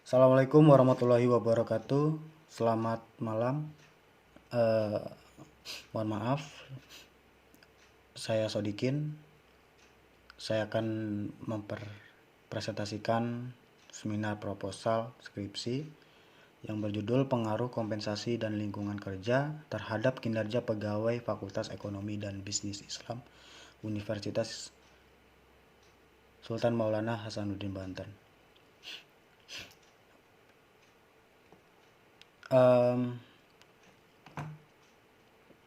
Assalamualaikum warahmatullahi wabarakatuh. Selamat malam. Eh, Mohon maaf, saya Sodikin. Saya akan mempresentasikan seminar proposal skripsi yang berjudul Pengaruh Kompensasi dan Lingkungan Kerja terhadap Kinerja Pegawai Fakultas Ekonomi dan Bisnis Islam Universitas Sultan Maulana Hasanuddin Banten.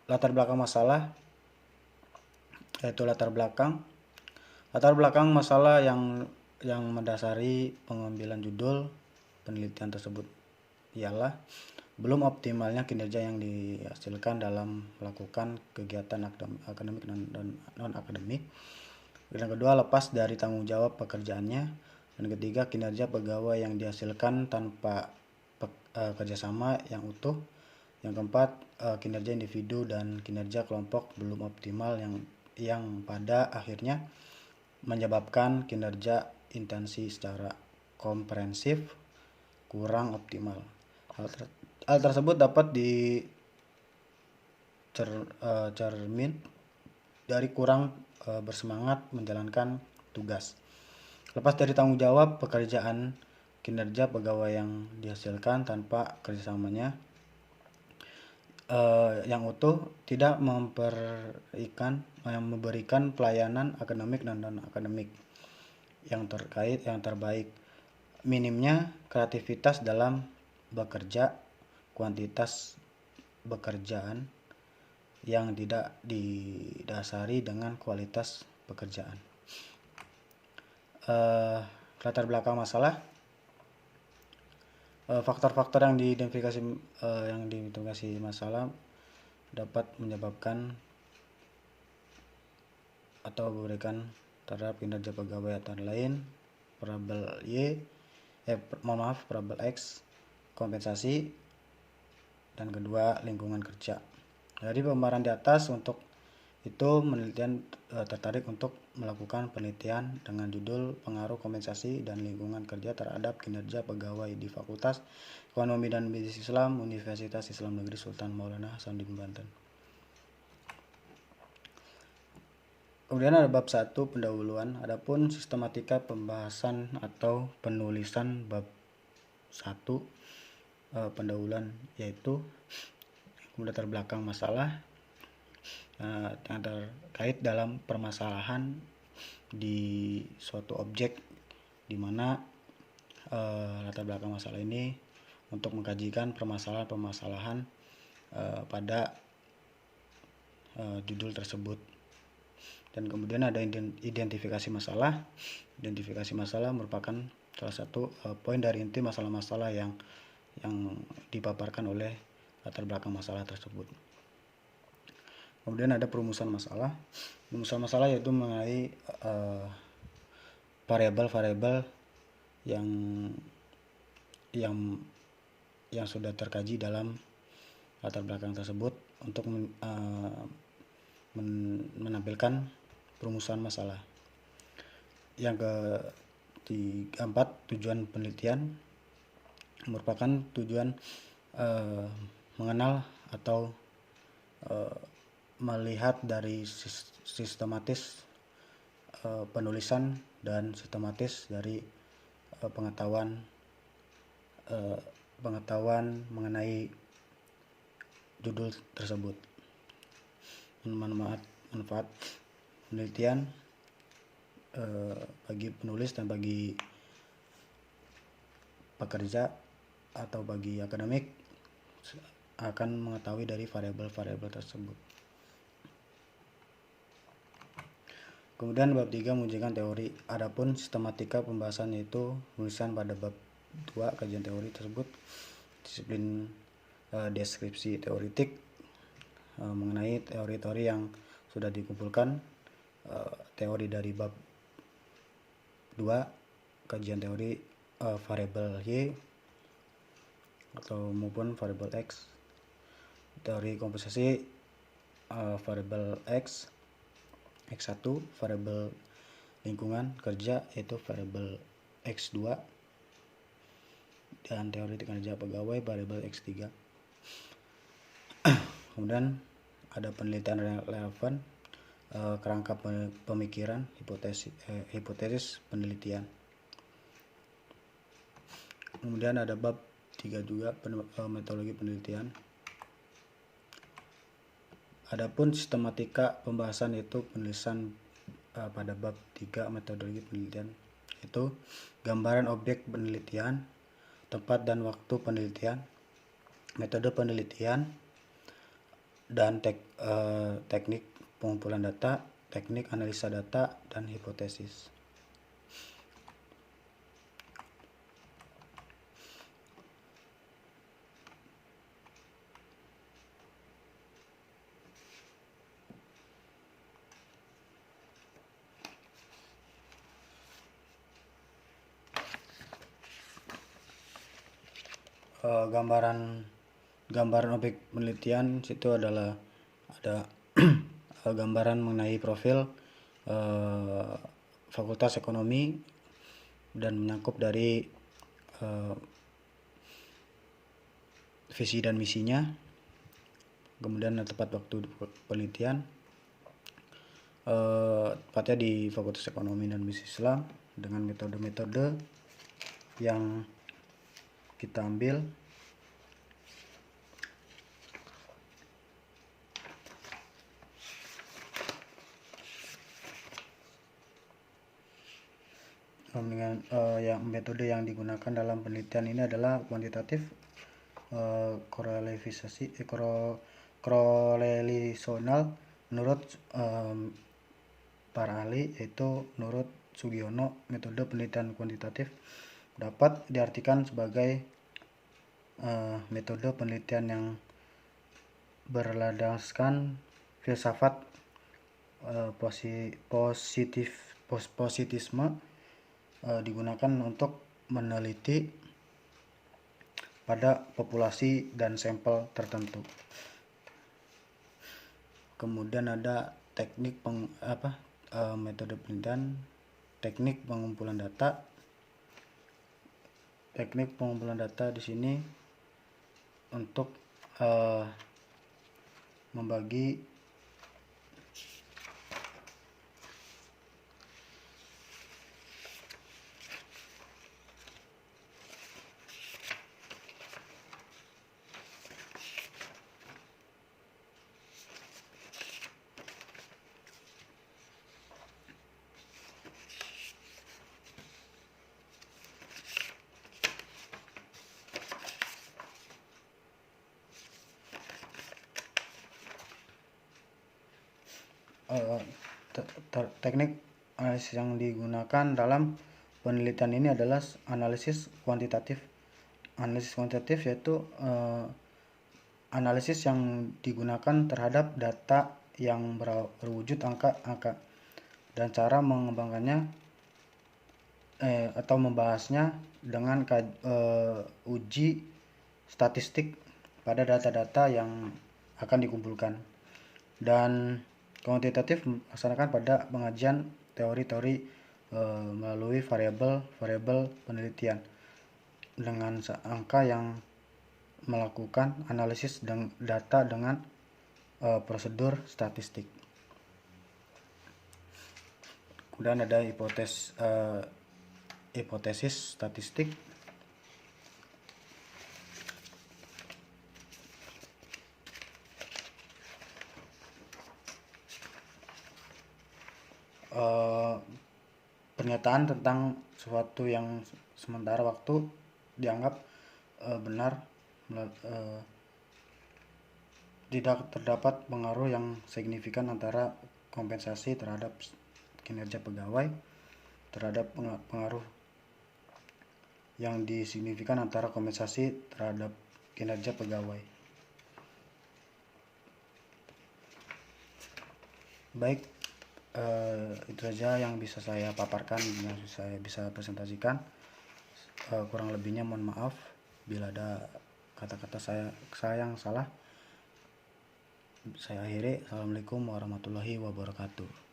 Latar belakang masalah yaitu latar belakang masalah yang mendasari pengambilan judul penelitian tersebut ialah belum optimalnya kinerja yang dihasilkan dalam melakukan kegiatan akademik dan non akademik. Yang kedua, lepas dari tanggung jawab pekerjaannya. Dan ketiga, kinerja pegawai yang dihasilkan tanpa kerjasama yang utuh. Yang keempat, kinerja individu dan kinerja kelompok belum optimal yang pada akhirnya menyebabkan kinerja intensi secara komprehensif kurang optimal. Hal tersebut dapat dicermin dari kurang bersemangat menjalankan tugas. Lepas dari tanggung jawab pekerjaan, kinerja pegawai yang dihasilkan tanpa kerjasamanya yang utuh tidak memberikan pelayanan akademik dan non akademik yang terbaik. Minimnya kreativitas dalam bekerja, kuantitas pekerjaan yang tidak didasari dengan kualitas pekerjaan. Latar belakang masalah, faktor-faktor yang diidentifikasi masalah dapat menyebabkan atau memberikan terhadap kinerja pegawai antara lain variabel variabel X kompensasi, dan kedua lingkungan kerja. Dari pemaparan di atas, untuk itu penelitian tertarik untuk melakukan penelitian dengan judul Pengaruh Kompensasi dan Lingkungan Kerja terhadap Kinerja Pegawai di Fakultas Ekonomi dan Bisnis Islam Universitas Islam Negeri Sultan Maulana Hasanuddin Banten. Kemudian ada bab 1 pendahuluan. Adapun sistematika pembahasan atau penulisan bab 1 pendahuluan yaitu latar belakang masalah yang terkait dalam permasalahan di suatu objek, di mana latar belakang masalah ini untuk mengkajikan permasalahan pada judul tersebut. Dan kemudian ada identifikasi masalah. Identifikasi masalah merupakan salah satu poin dari inti masalah-masalah yang dipaparkan oleh latar belakang masalah tersebut. Kemudian ada perumusan masalah. Perumusan masalah yaitu mengenai variabel-variabel yang sudah terkaji dalam latar belakang tersebut untuk menampilkan perumusan masalah. Yang keempat, tujuan penelitian merupakan tujuan mengenal atau melihat dari sistematis penulisan dan sistematis dari pengetahuan mengenai judul tersebut. Manfaat penelitian bagi penulis dan bagi pekerja atau bagi akademik akan mengetahui dari variabel-variabel tersebut. Kemudian bab 3 mengujikan teori. Adapun sistematika pembahasan yaitu penulisan pada bab 2 kajian teori tersebut disiplin deskripsi teoritik mengenai teori-teori yang sudah dikumpulkan, teori dari bab 2 kajian teori variabel Y atau maupun variabel X, teori kompensasi variabel X1, variabel lingkungan kerja yaitu variabel X2, dan teori kinerja pegawai variabel X3. Kemudian ada penelitian relevan, kerangka pemikiran, hipotesis penelitian. Kemudian ada bab 3 juga, metodologi penelitian. Adapun sistematika pembahasan yaitu penulisan pada bab 3 metodologi penelitian, itu gambaran objek penelitian, tempat dan waktu penelitian, metode penelitian, dan teknik pengumpulan data, teknik analisa data, dan hipotesis. Gambaran objek penelitian situ adalah ada gambaran mengenai profil Fakultas Ekonomi dan menyangkup dari visi dan misinya. Kemudian tempat waktu penelitian, tepatnya di Fakultas Ekonomi dan Bisnis Islam, dengan metode-metode yang kita ambil. Dengan metode yang digunakan dalam penelitian ini adalah kuantitatif, korelasional menurut para ahli, yaitu menurut Sugiono. Metode penelitian kuantitatif dapat diartikan sebagai metode penelitian yang berlandaskan filsafat positisme, digunakan untuk meneliti pada populasi dan sampel tertentu. Kemudian ada teknik metode penelitian, teknik pengumpulan data. Teknik pengumpulan data di sini untuk membagi teknik analisis yang digunakan dalam penelitian ini adalah analisis kuantitatif. Analisis kuantitatif yaitu analisis yang digunakan terhadap data yang berwujud angka-angka, dan cara mengembangkannya atau membahasnya dengan uji statistik pada data-data yang akan dikumpulkan. Dan kuantitatif melaksanakan pada pengajian teori-teori melalui variabel penelitian dengan angka yang melakukan analisis data dengan prosedur statistik. Kemudian ada hipotesis statistik. Pernyataan tentang sesuatu yang sementara waktu dianggap benar, tidak terdapat pengaruh yang signifikan antara kompensasi terhadap kinerja pegawai terhadap pengaruh yang disignifikan antara kompensasi terhadap kinerja pegawai. Baik, itu saja yang bisa saya paparkan, yang saya bisa presentasikan. Kurang lebihnya mohon maaf bila ada kata-kata saya yang salah. Saya akhiri. Assalamualaikum warahmatullahi wabarakatuh.